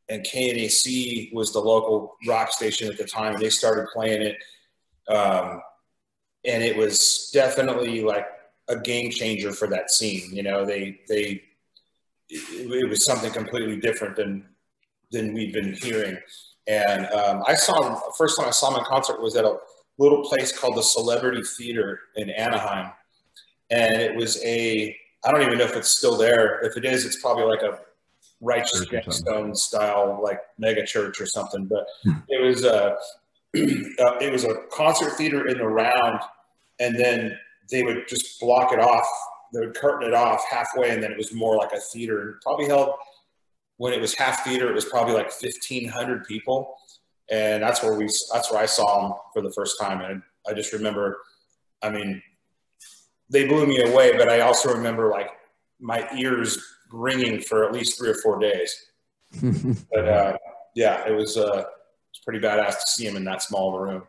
and KNAC was the local rock station at the time, and they started playing it. And it was definitely like a game changer for that scene. You know, it was something completely different than we've been hearing. And first time I saw him in concert was at a little place called the Celebrity Theater in Anaheim. And it was I don't even know if it's still there. If it is, it's probably like a Righteous Gemstone style, like mega church or something. But it was a concert theater in the round, and then they would just block it off. They would curtain it off halfway, and then it was more like a theater. It probably held, when it was half theater, it was probably like 1,500 people, and that's where I saw them for the first time. And I just remember, I mean, they blew me away, but I also remember like my ears ringing for at least 3 or 4 days. But yeah, it was pretty badass to see him in that small of a room.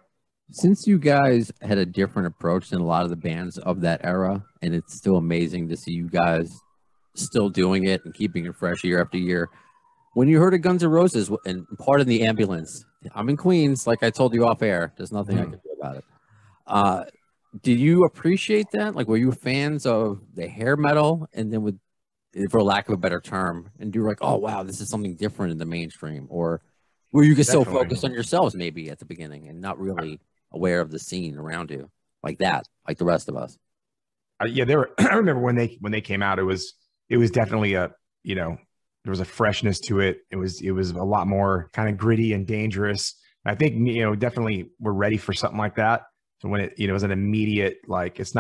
Since you guys had a different approach than a lot of the bands of that era, and it's still amazing to see you guys still doing it and keeping it fresh year after year. When you heard of Guns N' Roses and part of the ambulance, I'm in Queens, like I told you off air, there's nothing I can do about it. Did you appreciate that? Like, were you fans of the hair metal, and then for lack of a better term, and you were like, oh wow, this is something different in the mainstream? Or were you just so focused on yourselves maybe at the beginning and not really aware of the scene around you like that, like the rest of us? Yeah, I remember when they came out, it was definitely there was a freshness to it. It was a lot more kind of gritty and dangerous. I think, definitely we're ready for something like that. So when it was an immediate, like, it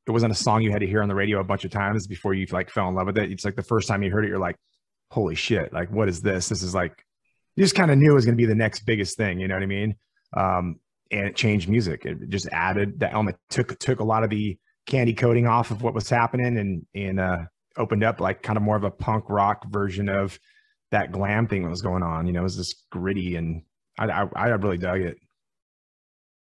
wasn't a song you had to hear on the radio a bunch of times before you like fell in love with it. It's like the first time you heard it, you're like, holy shit, like, what is this? This is like, you just kind of knew it was going to be the next biggest thing. You know what I mean? And it changed music. It just added that element, took a lot of the candy coating off of what was happening and opened up like kind of more of a punk rock version of that glam thing that was going on. It was just gritty, and I really dug it.